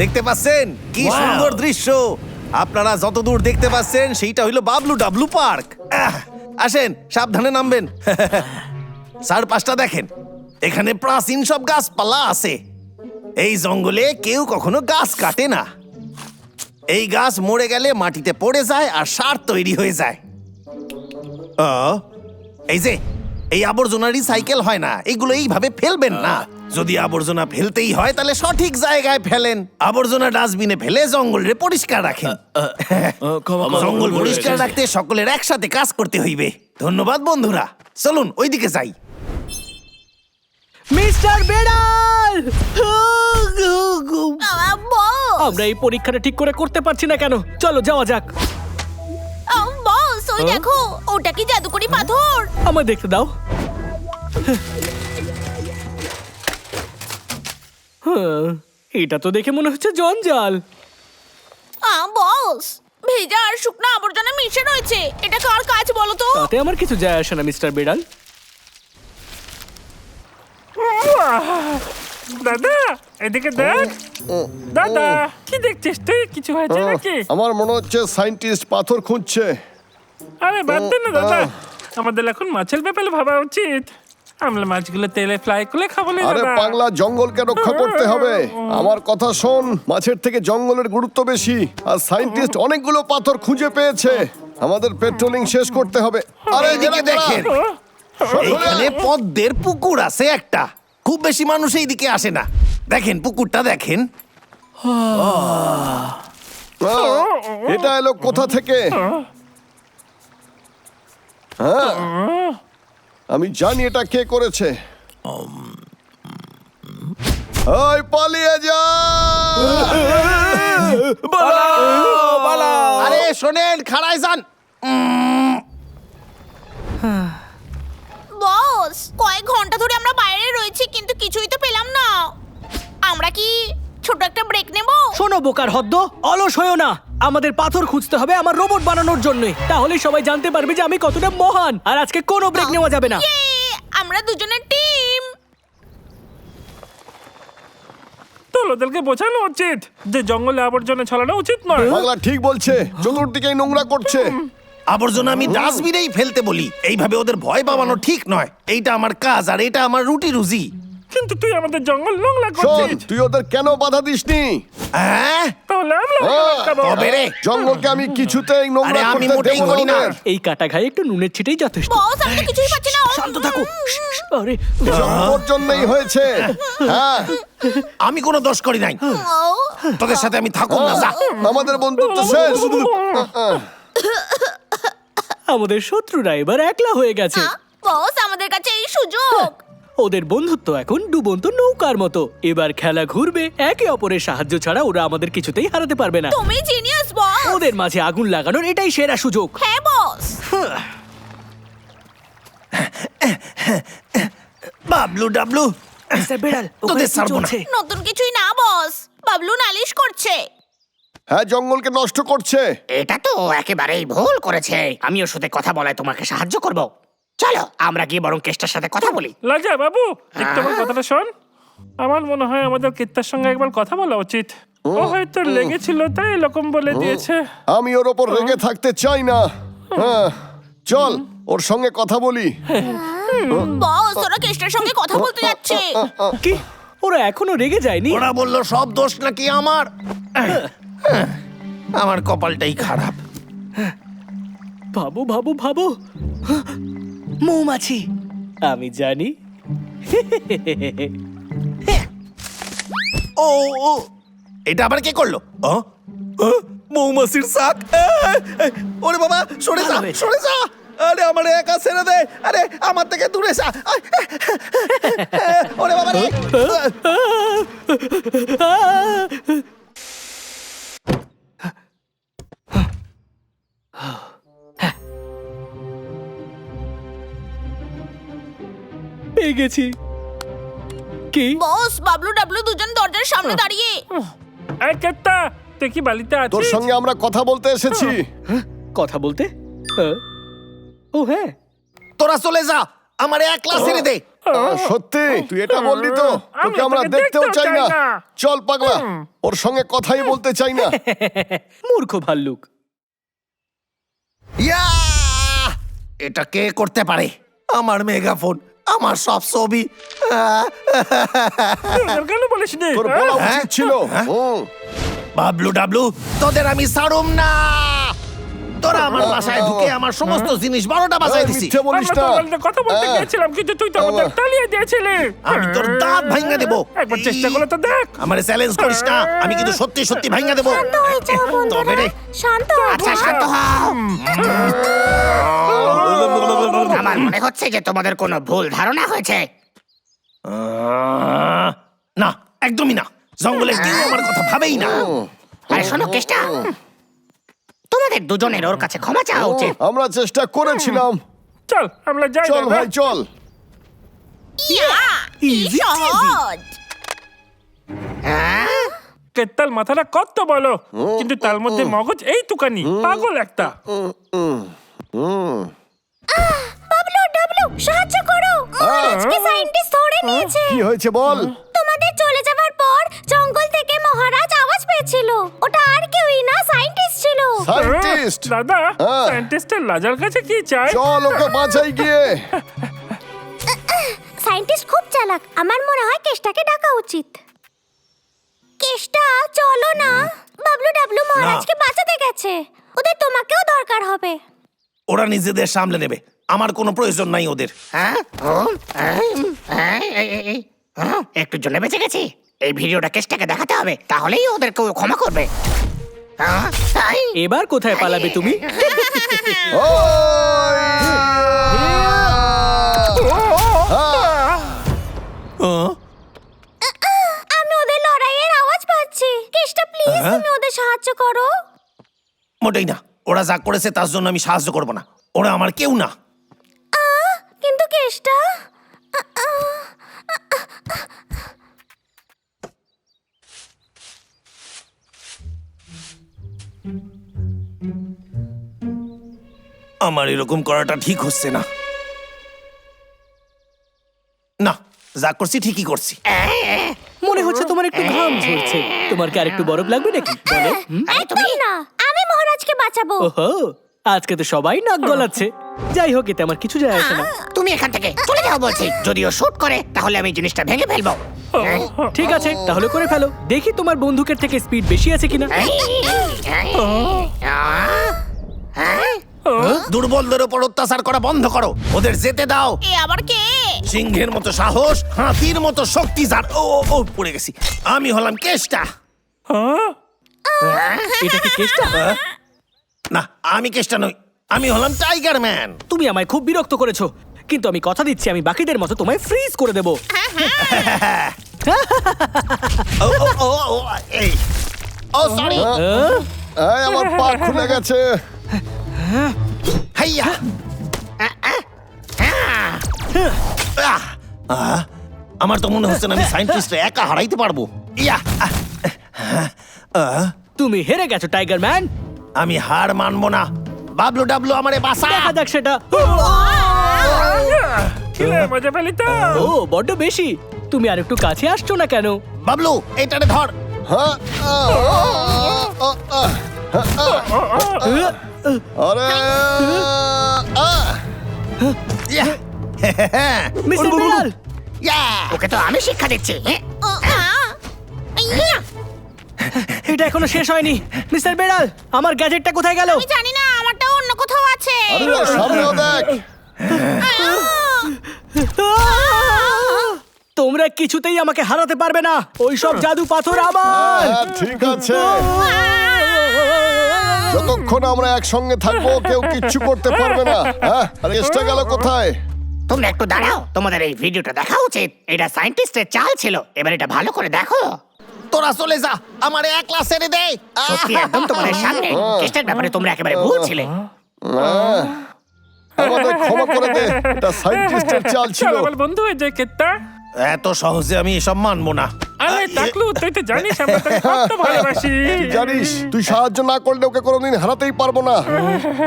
দেখতে পাচ্ছেন কি সুন্দর দৃশ্য। আপনারা যতদূর দেখতে পাচ্ছেন সেইটা হইলো বাবলু ডাবলু পার্ক। আসেন, সাবধানে নামবেন। স্যার পাশটা দেখেন, এখানে প্রাচীন সব গাছপালা আছে। এই জঙ্গলে কেউ কখনো গাছ কাটে না। এই গাছ মরে গেলে মাটিতে পড়ে যায় আর সার তৈরি হয়ে যায়। এই যে এই আবর্জনা রিসাইকেল হয় না, এগুলো এইভাবে ফেলবেন না। যদি আবর্জনা ফেলতেই হয় তাহলে সঠিক জায়গায় ফেলেন। আবর্জনা ডাস্টবিনে ফেলে জঙ্গলরে পরিষ্কার রাখেন। জঙ্গল পরিষ্কার রাখতে সকলের একসাথে কাজ করতে হইবে। ধন্যবাদ বন্ধুরা, চলুন ওইদিকে যাই। মিস্টার বেড়াল, বস, আমরা এই পরীক্ষাটা ঠিক করে করতে পারছি না কেন? চলো যাওয়া যাক। বস ওই দেখো, ওটা কি জাদুকরি পাথর? আমায় দেখতে দাও। এটা তো দেখে মনে হচ্ছে জঞ্জাল। বস, ভেজা আর শুকনো আবর্জনা মিশে রয়েছে। এটা কার কাজ বলো তো? তাতে আমার কিছু যায় আসে না মিস্টার বেড়াল। দাদা এদিকে দেখ। দাদা কি দেখছিস তুই? কিছু হয়েছে নাকি? আমার মনে হচ্ছে সায়েন্টিস্ট পাথর খুঁজছে। আরে বাদ দে না দাদা, আমাদের এখন মাছের ব্যাপারে ভাবা উচিত। আমরা মাছগুলো তেলে ফ্রাই করে খাবো না আরে দাদা। পাগলা, জঙ্গলকে রক্ষা করতে হবে। আমার কথা শোন, মাছের থেকে জঙ্গলের গুরুত্ব বেশি। আর সায়েন্টিস্ট অনেকগুলো পাথর খুঁজে পেয়েছে। আমাদের পেট্রোলিং শেষ করতে হবে। আরে এইদিকে দেখেন, এখানে পদ্মের পুকুর আছে একটা। খুব বেশি মানুষ এইদিকে আসে না। দেখেন পুকুরটা দেখেন। এটা এলো কোথা থেকে? হ্যাঁ, আমি জানি এটা কে করেছে। ওই পালিয়ে যা! আরে শোনেন, খাড়ায় যান। বস, কয়েক ঘন্টা ধরে আমরা বাইরে রয়েছি কিন্তু কিছুই তো পেলাম না। আমরা কি ছোট একটা ব্রেক নেব? শোনো বোকার হদ্দ, অলস হয়েও না। আমাদের পাথর খুঁজতে হবে আমার রোবট বানানোর জন্য। তাহলে সবাই জানতে পারবে যে আমি কতটা মহান। আর আজকে কোনো ব্রেক নেওয়া যাবে না। আমরা দুজনের টিম। তো ওদেরকে বোঝানো উচিত যে জঙ্গলে আবর্জনা ছড়ানো উচিত নয়। পাগলা ঠিক বলছে, চতুর্দিকেই নোংরা করছে। আবর্জনা আমি ডাস্টবিনেই ফেলতে বলি। এইভাবে ওদের ভয় পাওয়ানো ঠিক নয়। এইটা আমার কাজ আর এটা আমার রুটি রুজি। কিন্তু তুই আমাদের জঙ্গল নোংরা শোন, করছিস। তুই ওদের কেন বাধা দিসনি? হ্যাঁ, তাহলে আমরা আটকাবো। তবে রে, জঙ্গলকে আমি কিছুতেই নোংরা আরে আমি করতে মোটেই দেব করি না। না। এই কাটা ঘায়ে একটু নুনের ছিটেই যথেষ্ট। বস, আমি তো কিছুই পাচ্ছি না। শান্ত থাকো। আরে তোর জন্যই হয়েছে। হ্যাঁ, আমি কোনো দোষ করি নাই। তোদের সাথে আমি থাকুন না, যা। আমাদের বন্ধুত্ব শেষ। আমাদের শত্রুরা এবার একলা হয়ে গেছে। বস, আমাদের কাছে এই সুযোগ। ওদের বন্ধুত্ব এখন ডুবন্ত নৌকার মতো। এবার খেলা ঘুরবে। একে অপরের সাহায্য ছাড়া ওরা আমাদের কিছুতেই হারাতে পারবে না। তুমি জিনিয়াস বস। ওদের মাঝে আগুন লাগানোর এটাই সেরা সুযোগ। হ্যাঁ বস। বাবলু ডাবলু, মিস্টার বেড়াল, তোদের ছাড়বো না। নতুন কিছুই না বস, বাবলু নালিশ করছে। হ্যাঁ, জঙ্গলকে নষ্ট করছে। এটা তো একেবারেই ভুল করেছে। আমি ওর সাথে কথা বলায় তোমাকে সাহায্য করব। চলো আমরা গিয়ে বরং কেষ্টার সাথে কথা বলি। লাজা বাবু, একটু আমার কথাটা শোন। আমার মনে হয় আমাদের কেত্তার সঙ্গে একবার কথা বলা উচিত। ও হয়তো লেগেছিল তাই এরকম বলে দিয়েছে। আমি ওর ওপর রেগে থাকতে চাই না। হ্যাঁ, চল ওর সঙ্গে কথা বলি। বস, ওরা কেষ্টার সঙ্গে কথা বলতে যাচ্ছে। কি ওরা এখনো রেগে যায়নি? ওরা বললো সব দোষ নাকি আমার। আমার কপালটাই খারাপ। ভাবো ভাবো ভাবো, মৌমাছি। আমি জানি। ও ও, এটা আবার কে করলো? মৌমাছির শাক। ওরে বাবা, সরে যা, সরে যা। আরে আমার একা ছেড়ে দে। আরে আমার থেকে দূরে যা। ওরে বাবা রে। পেয়ে গেছি। কি? বস, বাবলু ডাবলু দুজন দরজার সামনে দাঁড়িয়ে। এই কেত্তা, তুই কি বালিতে তোর আছিস? সঙ্গে আমরা কথা বলতে এসেছি। কথা বলতে? ও হ্যাঁ, তোরা চলে যা, আমার একলা ছেড়ে দে। সত্যি তুই এটা বললি তো? আমি তোকে আমরা তোকে দেখতেও দেখতেও চাই চাই না। না। চল পাগলা, ওর সঙ্গে কথাই বলতে চাই না। মূর্খ ভাল্লুক। ইয়া! এটা কে করতে পারে? আমার মেগাফোন, আমার সব ছবি। কেন বলিস নি? তোর বলা উচিত ছিল। বাবলু ডাবলু, তোদের আমি ছাড়ুম না। তোরা আমার বাসায় ঢুকে আমার সমস্ত জিনিস 12টা বাজায় দিছিস। মিথ্যে বলিস আমরা না। তো বলতে কথা বলতে গিয়েছিলাম, কিন্তু তুই তো আমাদের টালিয়ে দিয়েছিলি। আমি তোর দাঁত ভাঙা দেবো। একবার চেষ্টা করে তো দেখ। আমারে চ্যালেঞ্জ করিস না, আমি কিন্তু সত্যি সত্যি ভাঙা দেবো। তবে রে, শান্ত আচ্ছা শান্ত হও। আমার মনে হচ্ছে যে তোমাদের কোনো ভুল ধারণা হয়েছে। না, একদমই না। জঙ্গলের কেউ আমার কথা ভাবেই না। আরে শোনো কেষ্টা, তোমাদের দুজনের ওর কাছে ক্ষমা চাওয়া উচিত। আমরা চেষ্টা করেছিলাম। চল আমরা যাই। চল দাদা। ভাই চল। Easy সহজ। হ্যাঁ? কেত্তাল মাথাটা কত বলো, কিন্তু তার মধ্যে মগজ এই টুকানি। পাগল একটা। বাবলু ডাবলু সাহায্য করো, মহারাজকে সায়েন্টিস্ট ধরে নিয়েছে। কি হয়েছে বল? তোমাদের চলে যাওয়ার পর জঙ্গল থেকে মহারাজ আওয়াজ পেয়েছিল। ওটা আর কেউই না, সায়েন্টিস্ট ছিল। সায়েন্টিস্ট। দাদা, হ্যাঁ। সায়েন্টিস্টের লাজার কাছে কি চাই? চল ওকে বাঁচাই গিয়ে। সায়েন্টিস্ট খুব চালাক, আমার মনে হয় কেষ্টাকে ডাকা উচিত। কেষ্টা চলো না, বাবলু ডাবলু মহারাজকে বাঁচাতে গেছে। ওদের তোমাকেও দরকার হবে। ওরা নিজেদের সামলে নেবে, আমার কোনো প্রয়োজন নাই ওদের। হ্যাঁ? একটুর জন্য বেঁচে গেছি। এই ভিডিওটা কেষ্টাকে দেখাতে হবে, তাহলেই ওদেরকে ও ক্ষমা করবে। হ্যাঁ? তাই? এবার কোথায় পালাবে তুমি? আমি ওদের লড়াইয়ের আওয়াজ পাচ্ছি। কেষ্টা প্লিজ তুমি ওদের সাহায্য করো। মোটেই না, ওরা যা করেছে তার জন্য আমি সাহায্য করব না। ওরা আমার কেউ না। কিন্তু কেষ্টা আমার এরকম করাটা ঠিক হচ্ছে না। না, যা করছি ঠিকই করছি। মনে হচ্ছে তোমার একটু ঘাম ঝরছে। তোমার কি আরেকটু বরফ লাগবে নাকি? বলো। একদম না, আমি মহারাজকে বাঁচাবো। ওহো, আজকে তো সবাই নাক গলাচ্ছে। যাই হোক, এতে আমার কিছু যায় আসে না। তুমি এখান থেকে চলে যাও বলছি। যদিও শুট করে তাহলে আমি জিনিসটা ভেঙে ফেলবো। ঠিক আছে, তাহলে করে ফেলো। দেখি তোমার বন্দুকের থেকে স্পিড বেশি আছে কিনা। দুর্বলদের উপর অত্যাচার করা বন্ধ করো, ওদের যেতে দাও। এ আবার কে? সিংহের মতো সাহস, হাতির মতো শক্তি যার। ও ও পড়ে গেছি। আমি হলাম কেষ্টা। এটা কি কেষ্টা? না, আমি কেষ্টা নই, আমি হলাম টাইগার ম্যান। তুমি আমায় খুব বিরক্ত করেছো, কিন্তু আমি কথা দিচ্ছি আমি বাকিদের মতো তোমায় ফ্রিজ করে দেবো। ও ও ও ও এই ও সরি। এই আমার পা খুলে গেছে। হাইয়া। আমার তো মনে হচ্ছে না আমি সায়েন্টিস্ট একা হারাইতে পারবো। ইয়া। তুমি হেরে গেছো টাইগার ম্যান। আমি হার মানবো না। বাবলু ডাবলু আমারে বাঁচা। দেখা যাক সেটা। খিলে মজা পেলি তো? ও বড্ড বেশি। তুমি আর একটু কাছে আসছো না কেন? বাবলু এটারে ধর। হ্যাঁ, আরে ইয়া। মিস্টার বেলাল, ইয়া। ওকে তো আমি শিক্ষা দিচ্ছি। এটা এখনো শেষ হয়নি। মিস্টার বেলাল, আমার গ্যাজেটটা কোথায় গেল? আমি জানি না, আমারটা অন্য কোথাও আছে। আরে সামনেও দেখ। তোমরা কিছুতেই আমাকে হারাতে পারবে না। ওই সব জাদু পাথর আমার। হ্যাঁ, ঠিক আছে। যতক্ষণ আমরা একসঙ্গে থাকবো কেউ কিচ্ছু করতে পারবে না। হ্যাঁ, আরে চেষ্টা গেল কোথায়? তোমরা একটু দাঁড়াও, তোমাদের এই ভিডিওটা দেখা উচিত। এটা সায়েন্টিস্টের চাল ছিল, এবার এটা ভালো করে দেখো। তোরা চলে যা, আমারে একলা ছেড়ে দে। সত্যি একদম তোমাদের সামনে। কেষ্টার ব্যাপারে তোমরা একেবারে ভুল ছিলে। আমাদের ক্ষমা করে দে, এটা সায়েন্টিস্টের চাল ছিল। চল আমার বন্ধু হয়ে যায় কেত্তা। এত সহজে আমি এসব মানবো না। আরে টাকলু, তুই তো জানিস আমরা তোকে কত ভালোবাসি। তুই জানিস তুই সাহায্য না করলে ওকে কোনোদিন হারাতেই পারবো না।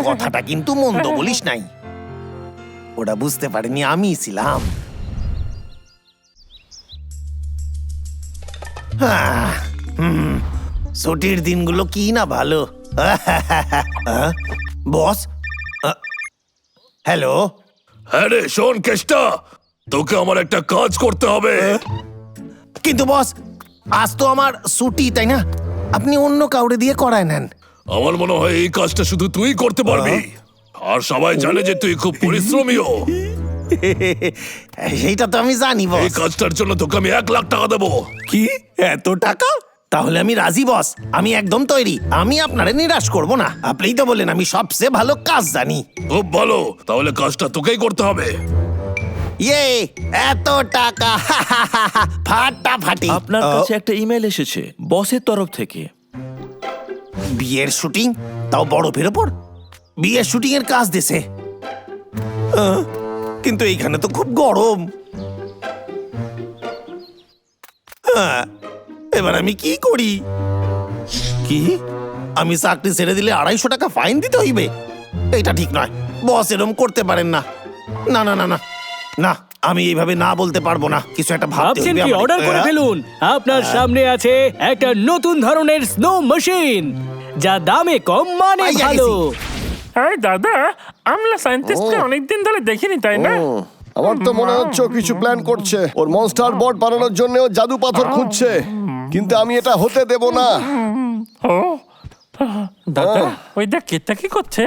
কথাটা কিন্তু মন্দ বলিস নাই। ওরা বুঝতে পারেনি আমি ছিলাম। ছুটির দিনগুলো কি না ভালো। বস, হ্যালো। হ্যাঁ রে শোন কেষ্টা, তোকে আমার একটা কাজ করতে হবে। কিন্তু বস, আজ তো আমার ছুটি, তাই না? আপনি অন্য কাউরে দিয়ে করায় নেন। আমার মনে হয় এই কাজটা শুধু তুই করতে পারবি, আর সবাই জানে যে তুই খুব পরিশ্রমীও। সেইটা তো আমি জানি এই বস। কাজটার জন্য তোকে আমি 1,00,000 টাকা দেবো। কি, এত টাকা? তাহলে আমি রাজি বস, আমি একদম তৈরি। আমি আপনারে নিরাশ করব না। আপনিই তো বললেন আমি সবচেয়ে ভালো কাজ জানি। খুব ভালো, তাহলে কাজটা তোকেই করতে হবে। ইয়ে, এত টাকা! ফাটাফাটি। আপনার কাছে একটা ইমেল এসেছে বসের তরফ থেকে। বিয়ের শুটিং, তাও বরফের ওপর। বিয়ের শুটিং এর কাজ দিছে, কিন্তু এইখানে তো খুব গরম। এবার আমি কি করি? কি, আমি চাকরি ছেড়ে দিলে 250 টাকা ফাইন দিতে হইবে? এটা ঠিক নয় বস, এরম করতে পারেন না। না না না না না, আমি এইভাবে না বলতে পারবো না। কিছু একটা ভাবতে ভাবছেন হইবে কি? আমাদের। অর্ডার করে ফেলুন। আপনার সামনে আছে একটা নতুন ধরনের স্নো মেশিন, যা দামে কম মানে পাইয়া ভালো। গেছি। আরে দাদা, আমরা সায়েন্টিস্টকে অনেকদিন ধরে দেখিনি, তাই না? আমার তো মনে হচ্ছে ও কিছু প্ল্যান করছে। ওর মনস্টার বট বানানোর জন্য ও জাদু পাথর খুঁজছে, কিন্তু আমি এটা হতে দেব না। ও দাদা, ওই দেখ কেতা কি করছে।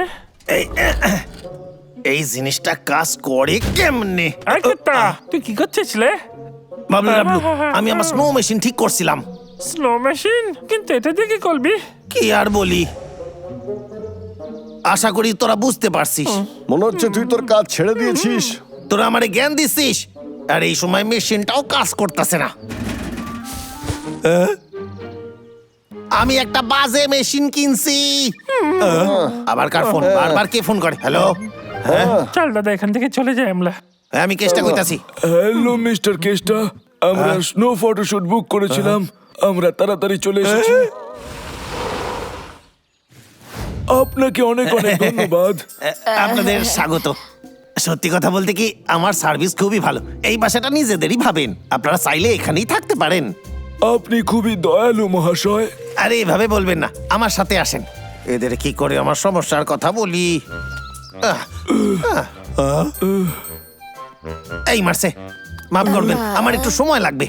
এই জিনিসটা কাজ করে কেমনে? আরে কেতা, তুই কি করছিস রে? বাবলু বাবলু, আমি আমার স্নো মেশিন ঠিক করছিলাম। Snow machine? কিন্তু এটা দিয়ে কি করবি? কি আর বলি, আশা করি তোরা বুঝতে পারছিস। মনে হচ্ছে তুই তোর কাজ ছেড়ে দিয়েছিস। তোরা আমারে জ্ঞান দিচ্ছিস, আর এই সময় মেশিনটাও কাজ করতেছে না। আমি একটা বাজে মেশিন কিনছি। আবার কার ফোন? বারবার কে ফোন করে? হ্যালো, চল দাদা, এখান থেকে চলে যাই আমরা। আমি চেষ্টা করতেছি। হ্যালো মিস্টার কেস্টা, আমরা স্নো ফটোশুট বুক করেছিলাম, আমরা তাড়াতাড়ি চলে এসেছি। আপনাকে অনেক অনেক ধন্যবাদ। আপনাদের স্বাগত। সত্যি কথা বলতে কি, আমার সার্ভিস খুবই ভালো। এই বাসাটা নিজেদেরই ভাবেন, আপনারা চাইলে এখানেই থাকতে পারেন। আপনি খুবই দয়ালু মহাশয়। আরে এভাবে বলবেন না, আমার সাথে আসেন। এদের কি করে আমার সমস্যার কথা বলি। এই মারছে, মাফ করবেন, আমার একটু সময় লাগবে।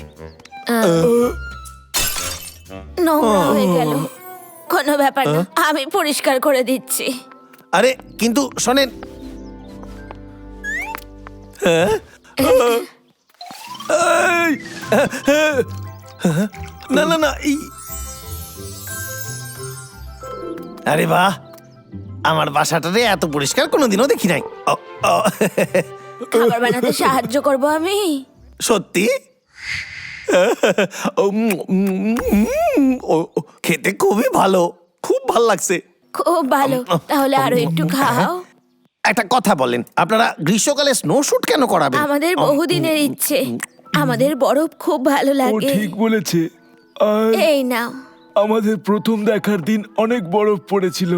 নোংরা হয়ে গেল। কোনো ব্যাপার না, আমি পরিষ্কার করে দিচ্ছি। আরে কিন্তু শোনেন, না না না, আরে বাহ, আমার বাসাটারে এত পরিষ্কার কোনোদিনও দেখি নাই। খাবার বানাতে সাহায্য করব আমি। সত্যি? খেতে খুবই ভালো, খুব ভাল লাগছে। খুব ভালো, তাহলে আরো একটু খাও। একটা কথা বলেন, আপনারা গ্রীষ্মকালে স্নো শুট কেন করাবেন? আমাদের বহুদিনের ইচ্ছে। আমাদের বরফ খুব ভালো ও লাগে। ঠিক বলেছে। আর এই নাও। আমাদের প্রথম দেখার দিন অনেক বরফ পড়েছিল।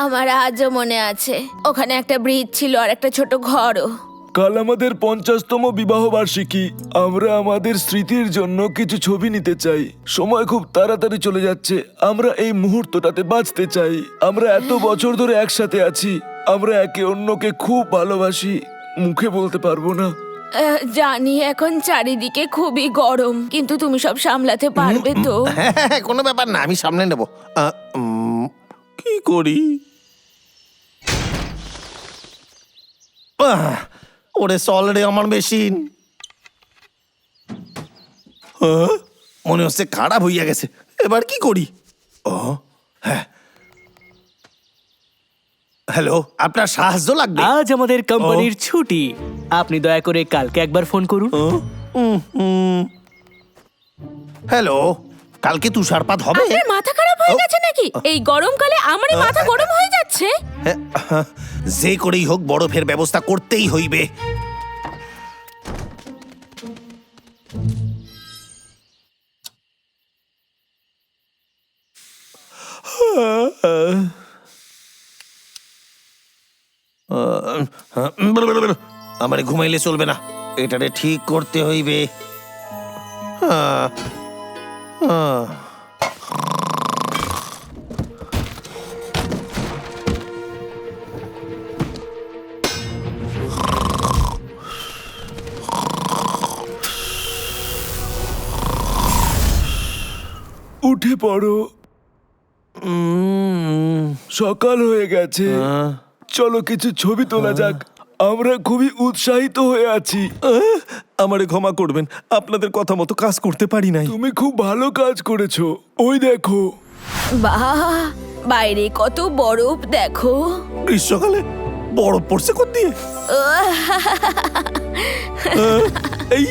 আমার আজও মনে আছে, ওখানে একটা ব্রিজ ছিল আর একটা ছোট ঘরও। কাল আমাদের 50তম বিবাহ বার্ষিকী। আমরা আমাদের স্মৃতির জন্য কিছু ছবি নিতে চাই। সময় খুব তাড়াতাড়ি চলে যাচ্ছে, আমরা এই মুহূর্তটাতে বাঁচতে চাই। আমরা এত বছর ধরে একসাথে আছি, আমরা একে অন্যকে খুব ভালোবাসি, মুখে বলতে পারবো না। জানি এখন চারিদিকে খুবই গরম, কিন্তু তুমি সব সামলাতে পারবে তো? হ্যাঁ, কোনো ব্যাপার না, আমি সামনে নেব। কি করি? ওরে চল রে আমার মেশিন। মনে হচ্ছে খারাপ হইয়া গেছে, এবার কি করি? হ্যাঁ, হ্যালো, আপনার সাহায্য লাগবে? আজ আমাদের কোম্পানির ছুটি, আপনি দয়া করে কালকে একবার ফোন করুন। হ্যালো, কালকে তুষারপাত হবে? আপনার মাথা খারাপ হয়ে গেছে নাকি? এই গরমকালে আমারই মাথা গরম হয়ে যাচ্ছে। যে করেই হোক বরফের ব্যবস্থা করতেই হইবে। আমারে ঘুমাইলে চলবে না, এটারে ঠিক করতে হইবে। উঠে পড়ো, সকাল হয়ে গেছে। চলো কিছু ছবি তোলা যাক। আমরা খুবই উৎসাহিত হয়ে আছি। আমারে ক্ষমা করবেন, আপনাদের কথা মতো কাজ করতে পারি নাই। তুমি খুব ভালো কাজ করেছো। ওই দেখো, বাহ, বাইরে কত বরফ দেখো। গ্রীষ্মকালে বরফ পড়ছে কোত্থেকে? এই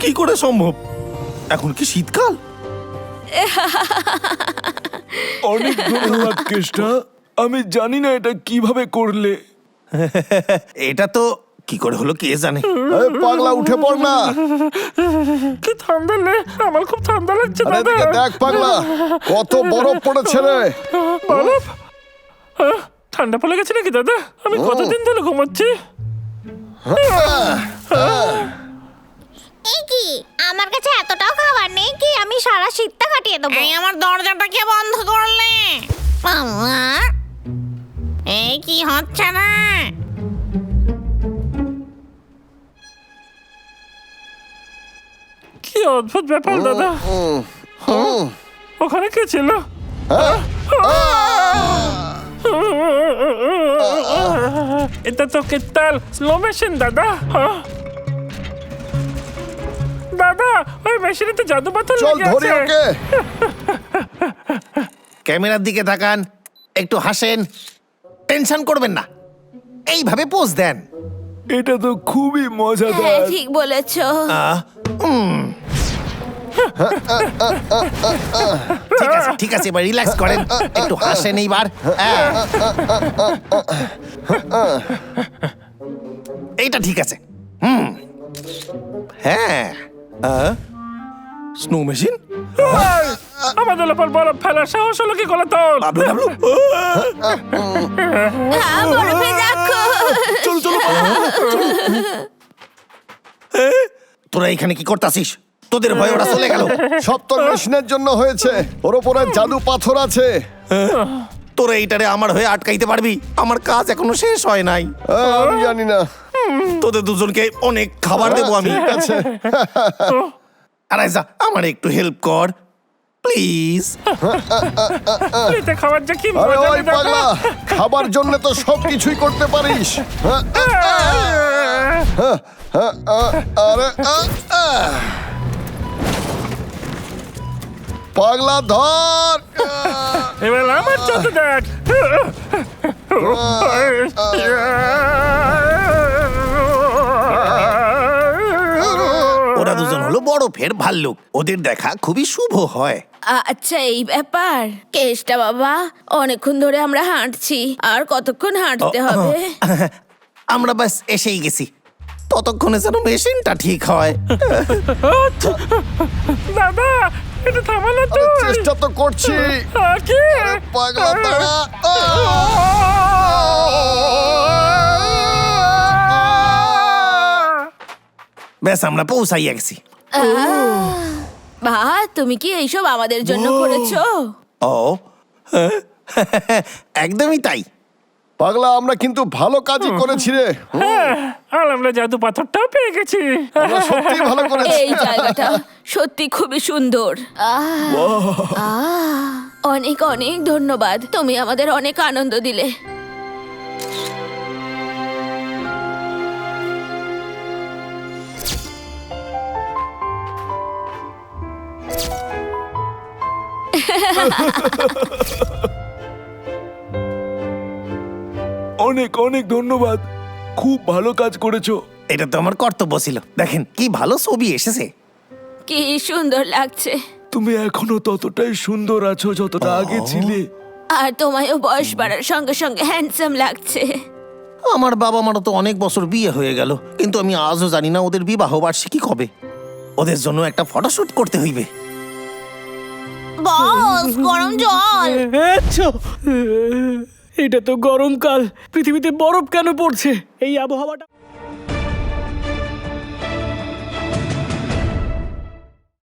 কি করে সম্ভব? এখন কি শীতকাল? অনেক ধন্যবাদ কেষ্টা। আমি জানি না এটা কিভাবে করলে। এটা তো কি করে হলো কে জানে। এই পাগলা, উঠে পড় না। কি ঠান্ডা লে, আমার খুব ঠান্ডা লাগছে আরে দাদা। এদিকে দেখ পাগলা, কত বরফ পড়েছে রে। বরফ? ঠান্ডা পড়ে গেছে নাকি দাদা? আমি কতদিন ধরে ঘুমাচ্ছি। এই কি, আমার কাছে এতটাও খাবার নেই কি আমি সারা শীতটা কাটিয়ে দেবো। এই আমার দরজাটা কে বন্ধ করলে? বাবা, এই কি হচ্ছে না? কি অদ্ভুত ব্যাপার দাদা। ওখানে কে ছিল? এটা তো কেতাল স্লো মেশিন দাদা। দাদা, ওই মেশিনে তো জাদু পাথর চল লেগে ধরি আছে। ওকে। ক্যামেরার দিকে তাকান, একটু হাসেন, টেনশন করবেন না, এইভাবে পোজ দেন। এটা তো খুবই হ্যাঁ, মজাদার। ঠিক বলেছো। ঠিক আছে ঠিক আছে, এবার রিল্যাক্স করেন, একটু হাসেন এইবার। এইটা ঠিক আছে। হ্যাঁ, স্নো মেশিন। আমাদের ওপর বরফ ফেলার সাহস হলো কি করে তোর? বাবলু বাবলু, হ্যাঁ, বরফে দেখো। চল চল। তোরা এখানে কি করতাছিস? তোদের ভয় ওরা চলে গেল। সব তোর মেশিনের জন্য হয়েছে। ওর ওপরে জাদু পাথর আছে। তোরা এইটারে আমার হয়ে আটকাইতে পারবি? আমার কাজ এখনো শেষ হয় নাই। আমি জানি না। তোদের দুজনকে অনেক খাবার দেবো আমি। ঠিক আছে। আরে যা, আমার একটু হেল্প কর প্লিজ। এতে খাবার যে কি আরে মজা ওই দাদা। পাগলা, খাবার জন্য তো সব কিছুই করতে পারিস। আরে পাগলা ধর। এবার আমার চোখে দেখ। ওরা দুজন হলো বরফের ভাল্লুক, ওদের দেখা খুবই শুভ হয়। আচ্ছা, এই ব্যাপার। কেষ্টা বাবা, অনেকক্ষণ ধরে আমরা হাঁটছি, আর কতক্ষণ হাঁটতে হবে? আমরা বাস এসেই গেছি, ততক্ষণে যেন মেশিনটা ঠিক হয়। দাদা, এটা থামালো তো। আরে চেষ্টা তো করছি। কি? পাগলা দাঁড়া। ব্যাস আমরা পৌঁছাইয়া গেছি। বাহ, তুমি কি এইসব আমাদের জন্য করেছো? ও একদমই তাই। পাগলা, আমরা কিন্তু ভালো কাজই করেছি রে। আর আমরা জাদু পাথরটাও পেয়ে গেছি। আমরা সত্যি ভালো করেছি। এই জায়গাটা সত্যি খুবই সুন্দর। অনেক অনেক ধন্যবাদ, তুমি আমাদের অনেক আনন্দ দিলে। অনেক অনেক ধন্যবাদ। খুব ভালো কাজ করেছো। এটা তো আমার কর্তব্য ছিল। দেখেন কি ভালো ছবি এসেছে। কি সুন্দর লাগছে। তুমি এখনো ততটাই সুন্দর আছো যতটা আগে ছিলে। আর তোমায়ও বয়স বাড়ার সঙ্গে সঙ্গে হ্যান্ডসাম লাগছে। আমার বাবা মারও তো অনেক বছর বিয়ে হয়ে গেল, কিন্তু আমি আজও জানি না ওদের বিবাহ বার্ষিকী কবে। ওদের জন্য একটা ফটোশুট করতে হইবে। বস, গরম জল। আচ্ছা, এটা তো গরমকাল, পৃথিবীতে বরফ কেন পড়ছে? এই আবহাওয়াটা